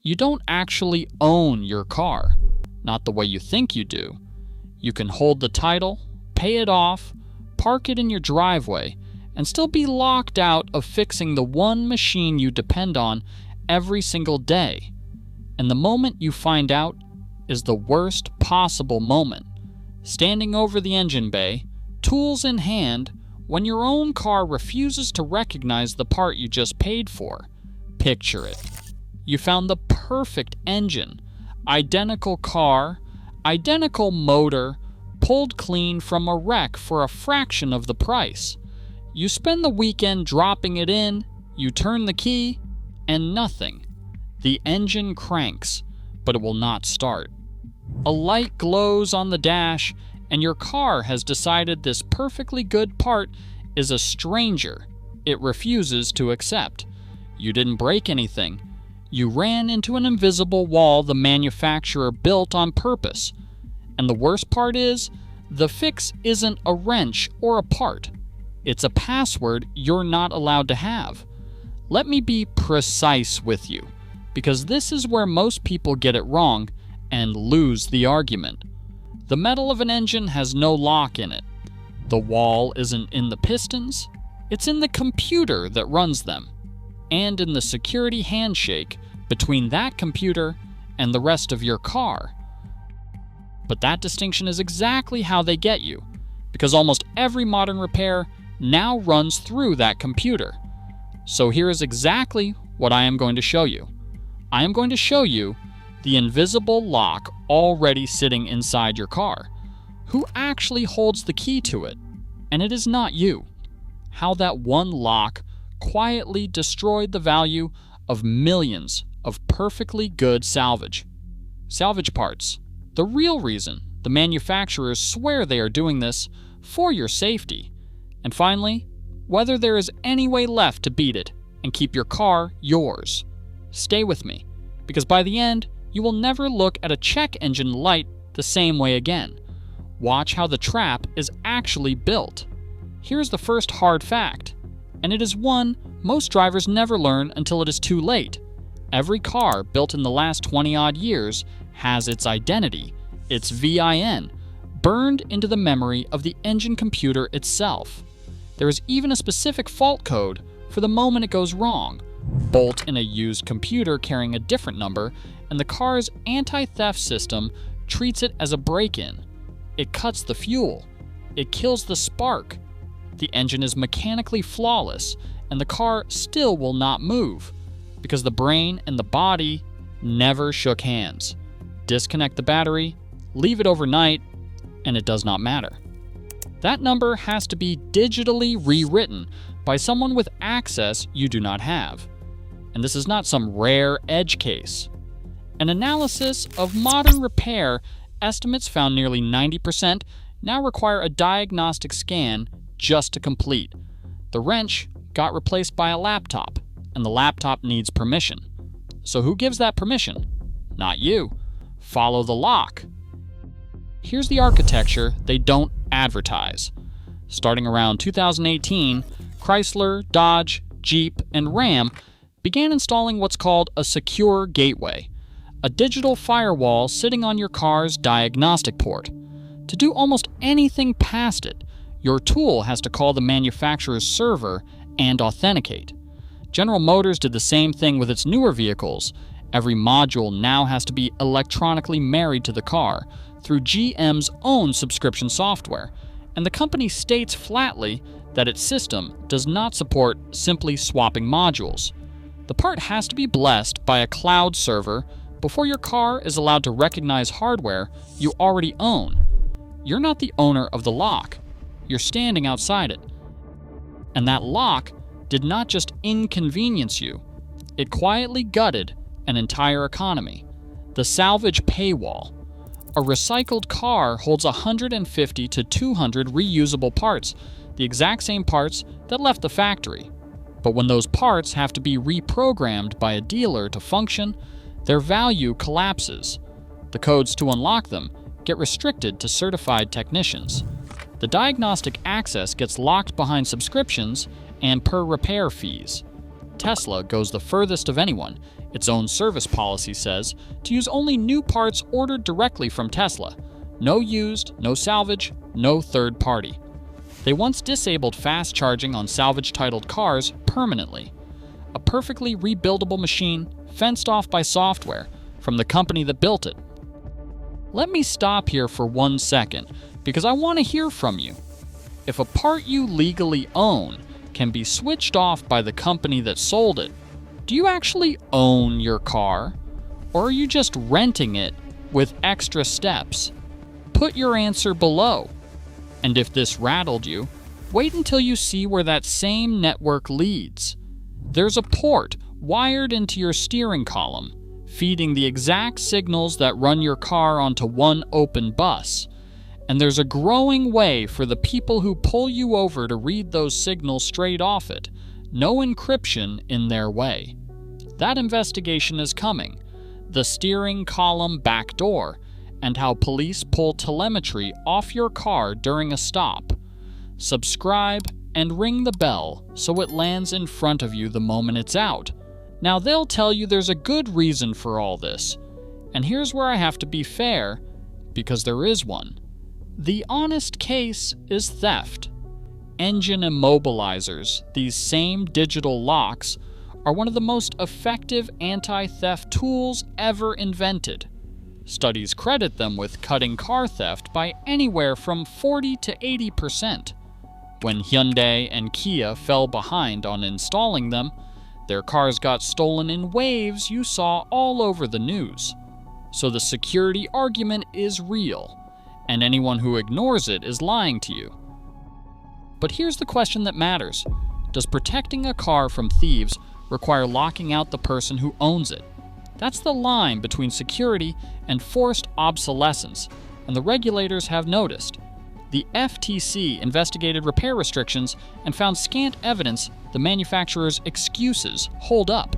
You don't actually own your car, not the way you think you do. You can hold the title, pay it off, park it in your driveway, and still be locked out of fixing the one machine you depend on every single day. And the moment you find out is the worst possible moment. Standing over the engine bay, tools in hand, when your own car refuses to recognize the part you just paid for. Picture it. You found the perfect engine, identical car, identical motor, pulled clean from a wreck for a fraction of the price. You spend the weekend dropping it in, you turn the key, and nothing. The engine cranks, but it will not start. A light glows on the dash, and your car has decided this perfectly good part is a stranger. It refuses to accept. You didn't break anything. You ran into an invisible wall the manufacturer built on purpose. And the worst part is, the fix isn't a wrench or a part. It's a password you're not allowed to have. Let me be precise with you, because this is where most people get it wrong and lose the argument. The metal of an engine has no lock in it. The wall isn't in the pistons, it's in the computer that runs them, and in the security handshake between that computer and the rest of your car. But that distinction is exactly how they get you, because almost every modern repair now runs through that computer. So here is exactly what I am going to show you. I am going to show you the invisible lock already sitting inside your car. Who actually holds the key to it? And it is not you. How that one lock quietly destroyed the value of millions of perfectly good salvage. Salvage parts. The real reason the manufacturers swear they are doing this for your safety. And finally, whether there is any way left to beat it and keep your car yours. Stay with me, because by the end, you will never look at a check engine light the same way again. Watch how the trap is actually built. Here's the first hard fact, and it is one most drivers never learn until it is too late. Every car built in the last 20-odd years has its identity, its VIN, burned into the memory of the engine computer itself. There is even a specific fault code for the moment it goes wrong. Bolt in a used computer carrying a different number, and the car's anti-theft system treats it as a break-in. It cuts the fuel. It kills the spark. The engine is mechanically flawless, and the car still will not move, because the brain and the body never shook hands. Disconnect the battery, leave it overnight, and it does not matter. That number has to be digitally rewritten by someone with access you do not have. And this is not some rare edge case. An analysis of modern repair estimates found nearly 90% now require a diagnostic scan just to complete. The wrench got replaced by a laptop, and the laptop needs permission. So who gives that permission? Not you. Follow the lock. Here's the architecture they don't advertise. Starting around 2018, Chrysler, Dodge, Jeep, and Ram began installing what's called a secure gateway, a digital firewall sitting on your car's diagnostic port. To do almost anything past it, your tool has to call the manufacturer's server and authenticate. General Motors did the same thing with its newer vehicles. Every module now has to be electronically married to the car through GM's own subscription software, and the company states flatly that its system does not support simply swapping modules. The part has to be blessed by a cloud server before your car is allowed to recognize hardware you already own. You're not the owner of the lock. You're standing outside it. And that lock did not just inconvenience you, it quietly gutted an entire economy. The salvage paywall. A recycled car holds 150 to 200 reusable parts, the exact same parts that left the factory. But when those parts have to be reprogrammed by a dealer to function, their value collapses. The codes to unlock them get restricted to certified technicians. The diagnostic access gets locked behind subscriptions and per repair fees. Tesla goes the furthest of anyone. Its own service policy says to use only new parts ordered directly from Tesla. No used, no salvage, no third party. They once disabled fast charging on salvage-titled cars permanently. A perfectly rebuildable machine fenced off by software from the company that built it. Let me stop here for 1 second because I want to hear from you. If a part you legally own can be switched off by the company that sold it, do you actually own your car? Or are you just renting it with extra steps? Put your answer below. And if this rattled you, wait until you see where that same network leads. There's a port wired into your steering column, feeding the exact signals that run your car onto one open bus. And there's a growing way for the people who pull you over to read those signals straight off it. No encryption in their way. That investigation is coming. The steering column backdoor, and how police pull telemetry off your car during a stop. Subscribe and ring the bell so it lands in front of you the moment it's out. Now they'll tell you there's a good reason for all this. And here's where I have to be fair, because there is one. The honest case is theft. Engine immobilizers, these same digital locks, are one of the most effective anti-theft tools ever invented. Studies credit them with cutting car theft by anywhere from 40 to 80%. When Hyundai and Kia fell behind on installing them, their cars got stolen in waves you saw all over the news. So the security argument is real, and anyone who ignores it is lying to you. But here's the question that matters. Does protecting a car from thieves require locking out the person who owns it? That's the line between security and forced obsolescence, and the regulators have noticed. The FTC investigated repair restrictions and found scant evidence the manufacturer's excuses hold up.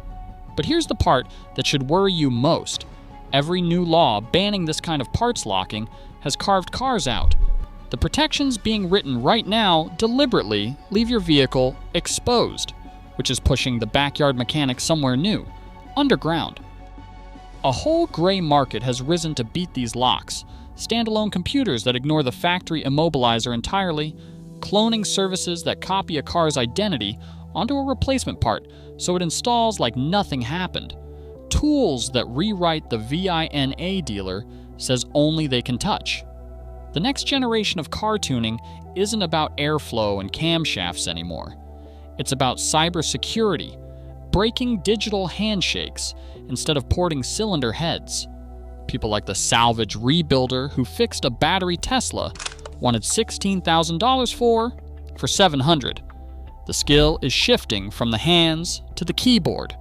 But here's the part that should worry you most. Every new law banning this kind of parts locking has carved cars out. The protections being written right now deliberately leave your vehicle exposed, which is pushing the backyard mechanic somewhere new, underground. A whole gray market has risen to beat these locks. Standalone computers that ignore the factory immobilizer entirely, cloning services that copy a car's identity onto a replacement part so it installs like nothing happened, tools that rewrite the VIN dealer says only they can touch. The next generation of car tuning isn't about airflow and camshafts anymore. It's about cybersecurity, breaking digital handshakes instead of porting cylinder heads. People like the salvage rebuilder who fixed a battery Tesla wanted $16,000 for $700. The skill is shifting from the hands to the keyboard.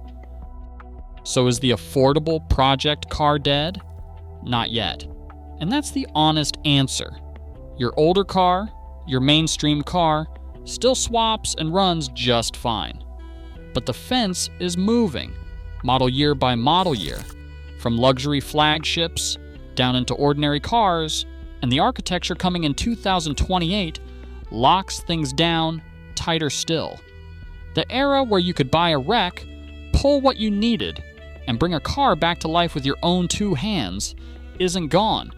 So is the affordable project car dead? Not yet. And that's the honest answer. Your older car, your mainstream car, still swaps and runs just fine. But the fence is moving, model year by model year, from luxury flagships down into ordinary cars, and the architecture coming in 2028 locks things down tighter still. The era where you could buy a wreck, pull what you needed, and bring a car back to life with your own two hands isn't gone.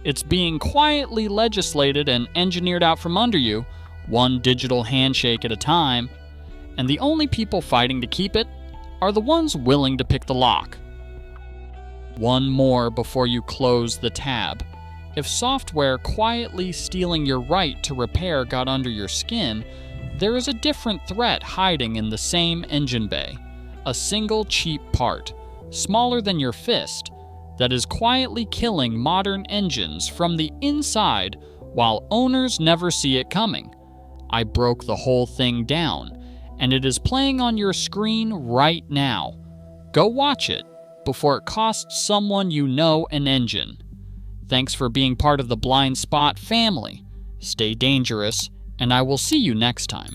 It's being quietly legislated and engineered out from under you, one digital handshake at a time, and the only people fighting to keep it are the ones willing to pick the lock. One more before you close the tab. If software quietly stealing your right to repair got under your skin, there is a different threat hiding in the same engine bay. A single cheap part, smaller than your fist, that is quietly killing modern engines from the inside while owners never see it coming. I broke the whole thing down, and it is playing on your screen right now. Go watch it before it costs someone you know an engine. Thanks for being part of the Blind Spot family. Stay dangerous, and I will see you next time.